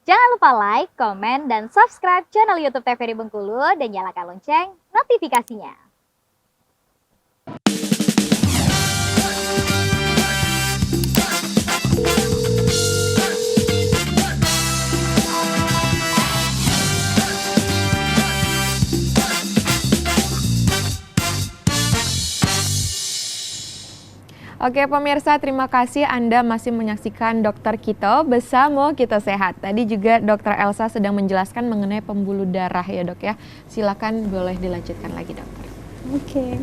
Jangan lupa like, komen, dan subscribe channel YouTube TVRI Bengkulu dan nyalakan lonceng notifikasinya. Oke pemirsa, terima kasih Anda masih menyaksikan Dokter Kito bersama Kito Sehat. Tadi juga Dokter Elsa sedang menjelaskan mengenai pembuluh darah ya dok ya. Silakan boleh dilanjutkan lagi dokter. Oke.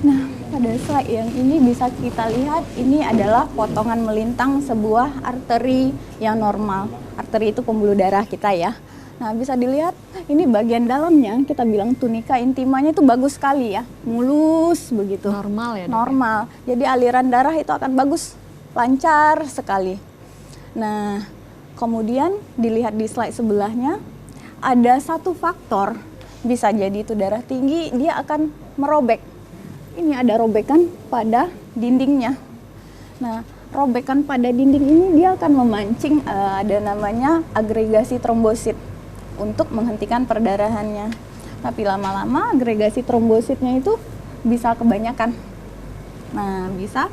Nah pada slide yang ini bisa kita lihat ini adalah potongan melintang sebuah arteri yang normal. Arteri itu pembuluh darah kita ya. Nah bisa dilihat ini bagian dalamnya kita bilang tunika intimanya itu bagus sekali ya, mulus begitu. Normal ya dok? Normal, jadi aliran darah itu akan bagus, lancar sekali. Nah kemudian dilihat di slide sebelahnya ada satu faktor, bisa jadi itu darah tinggi dia akan merobek. Ini ada robekan pada dindingnya. Nah robekan pada dinding ini dia akan memancing ada namanya agregasi trombosit untuk menghentikan perdarahannya. Tapi lama-lama agregasi trombositnya itu bisa kebanyakan. Nah, bisa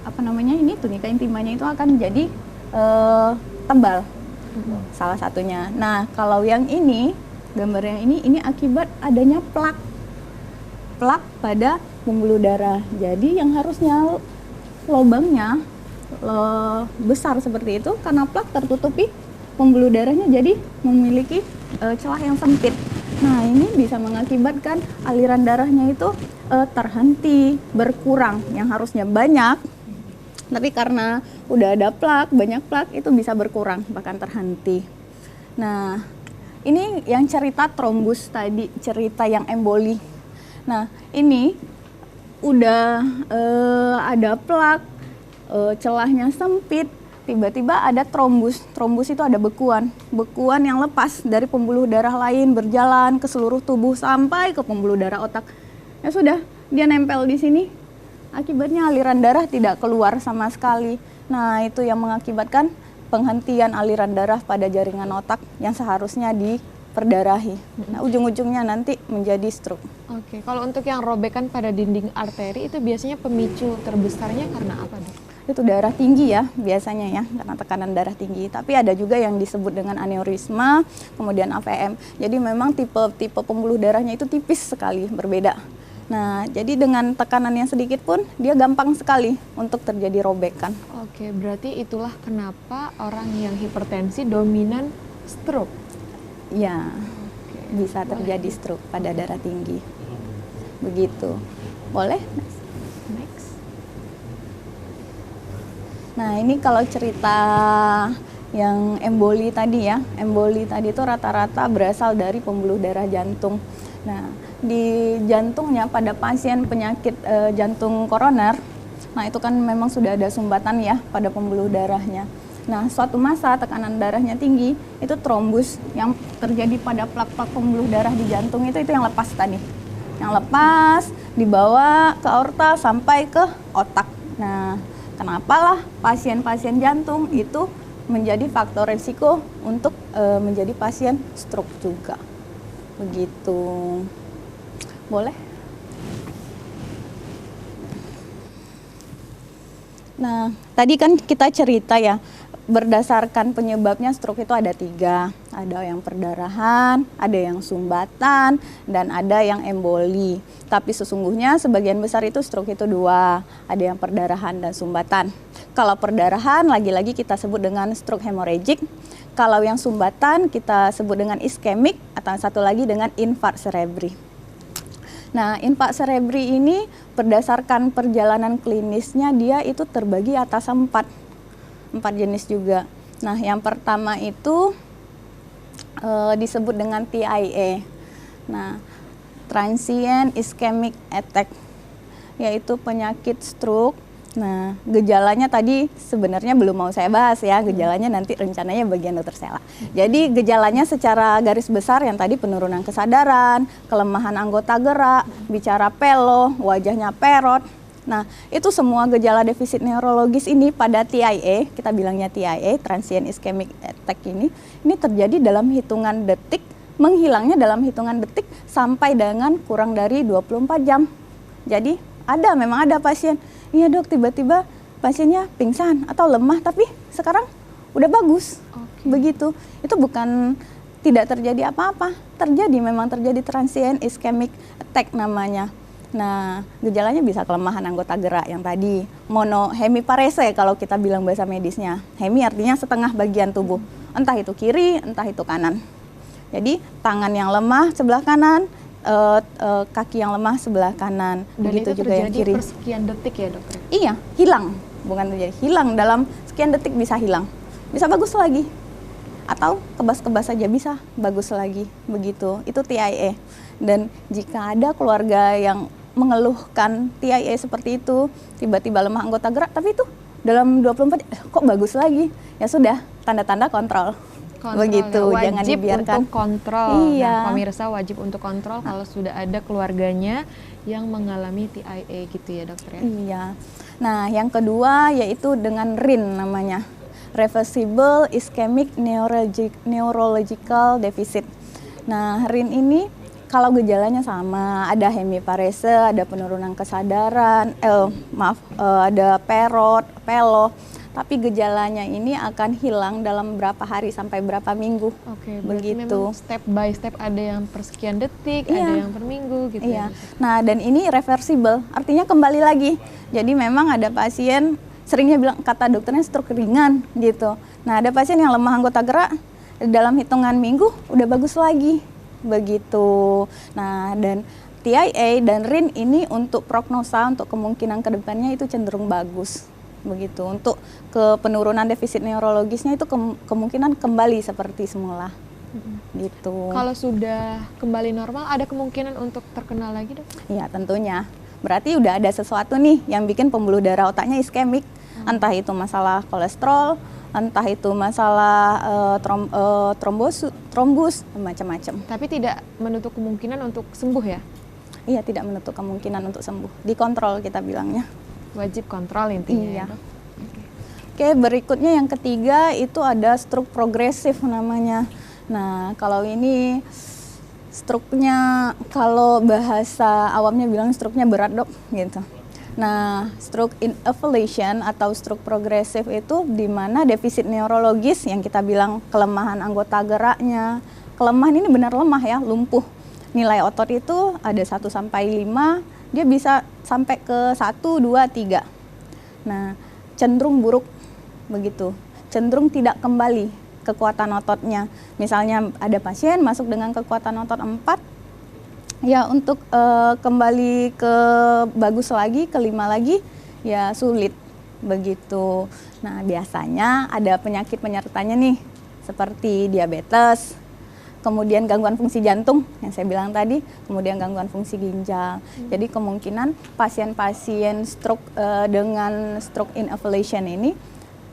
ini tunika intimanya itu akan jadi tebal. Salah satunya. Nah, kalau yang ini, gambar yang ini akibat adanya plak. Plak pada pembuluh darah. Jadi yang harusnya lubangnya besar seperti itu karena plak tertutupi pembuluh darahnya jadi memiliki celah yang sempit. Nah ini bisa mengakibatkan aliran darahnya itu terhenti, berkurang yang harusnya banyak. Tapi karena udah ada plak, banyak plak itu bisa berkurang bahkan terhenti. Nah ini yang cerita trombus tadi, cerita yang emboli. Nah ini udah ada plak, celahnya sempit. Tiba-tiba ada trombus. Trombus itu ada bekuan yang lepas dari pembuluh darah lain berjalan ke seluruh tubuh sampai ke pembuluh darah otak. Ya sudah, dia nempel di sini. Akibatnya aliran darah tidak keluar sama sekali. Nah, itu yang mengakibatkan penghentian aliran darah pada jaringan otak yang seharusnya diperdarahi. Nah, ujung-ujungnya nanti menjadi stroke. Oke, kalau untuk yang robekan pada dinding arteri itu biasanya pemicu terbesarnya karena apa dok? Itu darah tinggi ya biasanya ya, karena tekanan darah tinggi. Tapi ada juga yang disebut dengan aneurisma, kemudian AVM. Jadi memang tipe pembuluh darahnya itu tipis sekali, berbeda. Nah, jadi dengan tekanan yang sedikit pun dia gampang sekali untuk terjadi robekan. Oke, berarti itulah kenapa orang yang hipertensi dominan stroke. Ya, bisa terjadi stroke pada darah tinggi. Begitu. Boleh? Next. Nah ini kalau cerita yang emboli tadi ya, emboli tadi itu rata-rata berasal dari pembuluh darah jantung. Nah di jantungnya pada pasien penyakit jantung koroner, nah itu kan memang sudah ada sumbatan ya pada pembuluh darahnya. Nah suatu masa tekanan darahnya tinggi, itu trombus yang terjadi pada plak-plak pembuluh darah di jantung itu yang lepas tadi. Yang lepas dibawa ke aorta sampai ke otak. Nah kenapalah pasien-pasien jantung itu menjadi faktor risiko untuk menjadi pasien stroke juga. Begitu. Boleh? Nah, tadi kan kita cerita ya, berdasarkan penyebabnya stroke itu ada 3. Ada yang perdarahan, ada yang sumbatan, dan ada yang emboli. Tapi sesungguhnya sebagian besar itu stroke itu 2. Ada yang perdarahan dan sumbatan. Kalau perdarahan lagi-lagi kita sebut dengan stroke hemorrhagic. Kalau yang sumbatan kita sebut dengan iskemik atau satu lagi dengan infark cerebri. Nah, infark cerebri ini berdasarkan perjalanan klinisnya dia itu terbagi atas 4 jenis juga. Nah, yang pertama itu disebut dengan TIA. Nah, transient ischemic attack, yaitu penyakit stroke. Nah, gejalanya tadi sebenarnya belum mau saya bahas ya, gejalanya nanti rencananya bagian dokter Sela. Jadi gejalanya secara garis besar yang tadi penurunan kesadaran, kelemahan anggota gerak, bicara pelo, wajahnya perot, Nah, itu semua gejala defisit neurologis ini pada TIA, kita bilangnya TIA, transient ischemic attack ini terjadi dalam hitungan detik, menghilangnya dalam hitungan detik sampai dengan kurang dari 24 jam. Jadi, memang ada pasien, iya dok, tiba-tiba pasiennya pingsan atau lemah, tapi sekarang udah bagus. Begitu. Itu bukan tidak terjadi apa-apa, memang terjadi transient ischemic attack namanya. Nah, gejalanya bisa kelemahan anggota gerak yang tadi, monohemiparese kalau kita bilang bahasa medisnya. Hemi artinya setengah bagian tubuh, entah itu kiri, entah itu kanan. Jadi tangan yang lemah sebelah kanan, kaki yang lemah sebelah kanan. Dan begitu itu juga yang terjadi kiri. per sekian detik ya dokter? Iya, hilang, bukan terjadi, hilang dalam sekian detik bisa hilang, bisa bagus lagi. Atau kebas-kebas saja bisa bagus lagi, begitu. Itu TIA. Dan jika ada keluarga yang mengeluhkan TIA seperti itu, tiba-tiba lemah anggota gerak, tapi itu dalam 24 kok bagus lagi, ya sudah, tanda-tanda kontrol. Begitu, ya. jangan Wajib dibiarkan. untuk kontrol. Iya. Nah, pemirsa wajib untuk kontrol kalau sudah ada keluarganya yang mengalami TIA gitu ya dokter ya? Iya. Nah, yang kedua yaitu dengan RIN namanya, Reversible Ischemic Neurological Deficit. Nah, RIN ini kalau gejalanya sama, ada hemiparese, ada penurunan kesadaran, ada pelo, tapi gejalanya ini akan hilang dalam berapa hari sampai berapa minggu. Oke, begitu. Memang step by step, ada yang per sekian detik, Iya. ada yang per minggu gitu Iya. ya. Nah, dan ini reversible, artinya kembali lagi. Jadi memang ada pasien, seringnya bilang kata dokternya stroke ringan gitu. Nah, ada pasien yang lemah anggota gerak, dalam hitungan minggu udah bagus lagi. Begitu. Nah, dan TIA dan RIN ini untuk prognosa, untuk kemungkinan kedepannya itu cenderung bagus. Begitu. Untuk ke penurunan defisit neurologisnya itu kemungkinan kembali seperti semula. Gitu. Kalau sudah kembali normal, ada kemungkinan untuk terkena lagi dok? Iya, tentunya. Berarti udah ada sesuatu nih yang bikin pembuluh darah otaknya iskemik. Entah itu masalah kolesterol, entah itu masalah trombus, macam-macam. Tapi tidak menutup kemungkinan untuk sembuh ya? Iya, tidak menutup kemungkinan untuk sembuh. Dikontrol kita bilangnya. Wajib kontrol intinya Iya. ya dok? Oke, berikutnya yang ketiga itu ada stroke progresif namanya. Nah, kalau ini stroke-nya, kalau bahasa awamnya bilang stroke-nya berat dok, gitu. Nah, stroke ineffiliation atau stroke progresif itu di mana defisit neurologis yang kita bilang kelemahan anggota geraknya. Kelemahan ini benar lemah ya, lumpuh. Nilai otot itu ada 1 sampai 5, dia bisa sampai ke 1, 2, 3. Nah, cenderung buruk begitu. Cenderung tidak kembali kekuatan ototnya. Misalnya ada pasien masuk dengan kekuatan otot 4, ya untuk kembali ke bagus lagi, ke 5 lagi, ya sulit begitu. Nah, biasanya ada penyakit penyertanya nih, seperti diabetes, kemudian gangguan fungsi jantung yang saya bilang tadi, kemudian gangguan fungsi ginjal. Jadi kemungkinan pasien-pasien stroke dengan stroke ineffiliation ini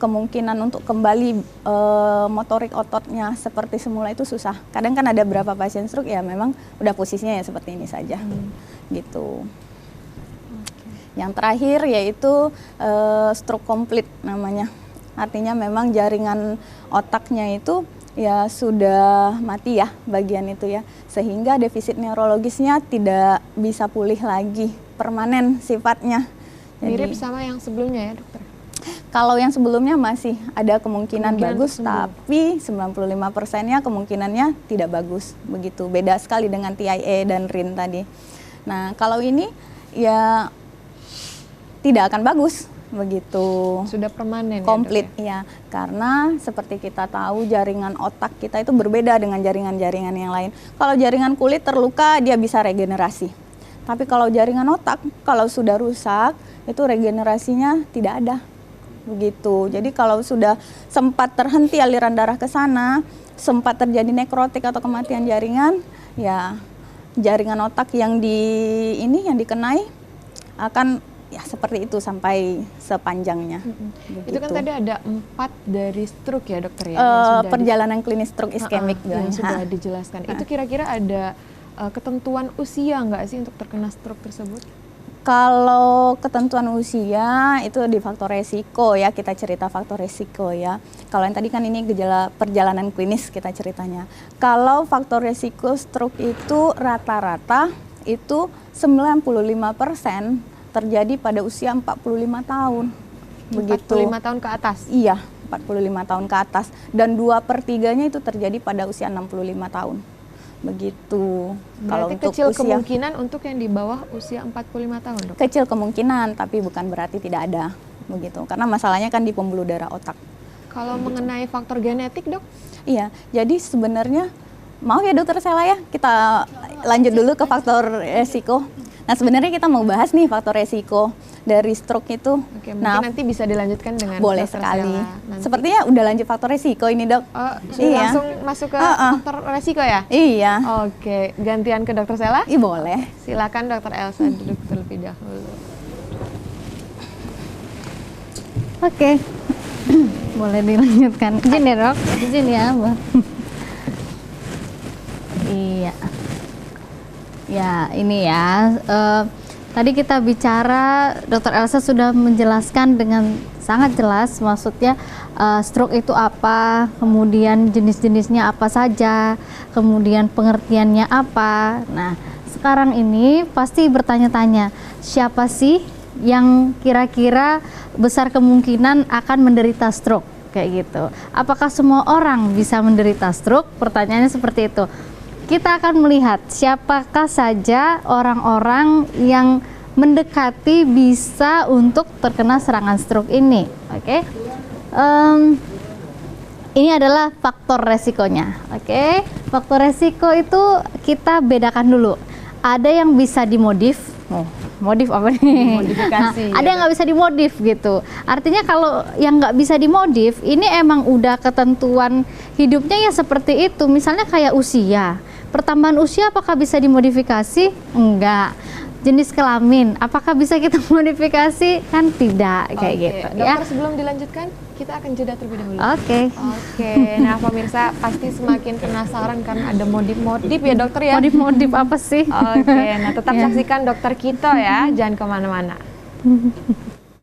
kemungkinan untuk kembali motorik ototnya seperti semula itu susah. Kadang kan ada beberapa pasien stroke ya memang udah posisinya ya seperti ini saja, gitu. Yang terakhir yaitu stroke complete namanya. Artinya memang jaringan otaknya itu ya sudah mati ya bagian itu ya, sehingga defisit neurologisnya tidak bisa pulih lagi, permanen sifatnya. Mirip sama yang sebelumnya ya dokter? Kalau yang sebelumnya masih ada kemungkinan bagus, sembuh. tapi 95%-nya kemungkinannya tidak bagus. Begitu, beda sekali dengan TIA dan RIN tadi. Nah, kalau ini ya tidak akan bagus, begitu. Sudah permanen Komplit, ya, ya. Karena seperti kita tahu jaringan otak kita itu berbeda dengan jaringan-jaringan yang lain. Kalau jaringan kulit terluka, dia bisa regenerasi. Tapi kalau jaringan otak, kalau sudah rusak, itu regenerasinya tidak ada. Begitu. Jadi kalau sudah sempat terhenti aliran darah ke sana, sempat terjadi nekrotik atau kematian jaringan, ya jaringan otak yang dikenai akan ya seperti itu sampai sepanjangnya. Itu kan tadi ada 4 dari stroke ya dokter ya? Perjalanan klinis stroke iskemik yang sudah dijelaskan. Itu kira-kira ada ketentuan usia nggak sih untuk terkena stroke tersebut? Kalau ketentuan usia itu di faktor resiko ya, kita cerita faktor resiko ya. Kalau yang tadi kan ini gejala perjalanan klinis kita ceritanya. Kalau faktor resiko stroke itu rata-rata itu 95% terjadi pada usia 45 tahun. Begitu. 45 tahun ke atas? Iya, 45 tahun ke atas. Dan 2/3-nya itu terjadi pada usia 65 tahun. Begitu. Kalau Berarti untuk kecil usia, kemungkinan untuk yang di bawah usia 45 tahun, Dok? kecil kemungkinan, tapi bukan berarti tidak ada. Begitu. Karena masalahnya kan di pembuluh darah otak. Kalau mengenai faktor genetik, Dok? Iya, jadi sebenarnya mau ya Dokter Sela ya, kita lanjut dulu ke faktor resiko. Nah sebenarnya kita mau bahas nih faktor resiko dari stroke itu. Oke, mungkin nanti bisa dilanjutkan dengan boleh Dokter sekali. Sela nanti. Sepertinya udah lanjut faktor resiko ini Dok. Oh, Iya. langsung masuk ke faktor resiko ya? Iya, Oke, gantian ke Dokter Sela. boleh. Silakan Dokter Elsa duduk terlebih dahulu. Oke. Boleh dilanjutkan. Izin ya, Dok. Izin ya, Mbak. Iya. Ya, ini ya. Tadi kita bicara, Dokter Elsa sudah menjelaskan dengan sangat jelas, maksudnya stroke itu apa, kemudian jenis-jenisnya apa saja, kemudian pengertiannya apa. Nah, sekarang ini pasti bertanya-tanya, siapa sih yang kira-kira besar kemungkinan akan menderita stroke? Kayak gitu. Apakah semua orang bisa menderita stroke? Pertanyaannya seperti itu. Kita akan melihat siapakah saja orang-orang yang mendekati bisa untuk terkena serangan stroke ini. Oke. Ini adalah faktor resikonya. Oke. Faktor resiko itu kita bedakan dulu. Ada yang bisa dimodif. Modif apa nih? Modifikasi. Ada yang nggak bisa dimodif gitu. Artinya kalau yang nggak bisa dimodif, ini emang udah ketentuan hidupnya ya seperti itu. Misalnya kayak usia. Pertambahan usia apakah bisa dimodifikasi? Enggak. Jenis kelamin, apakah bisa kita modifikasi? Kan tidak, kayak Oke, gitu Dokter, ya. sebelum dilanjutkan, kita akan jeda terlebih dahulu. Oke. Oke, nah pemirsa pasti semakin penasaran karena ada modif-modif ya Dokter ya? Modif-modif apa sih? Oke, nah tetap Ya. saksikan Dokter Kito ya, jangan kemana-mana.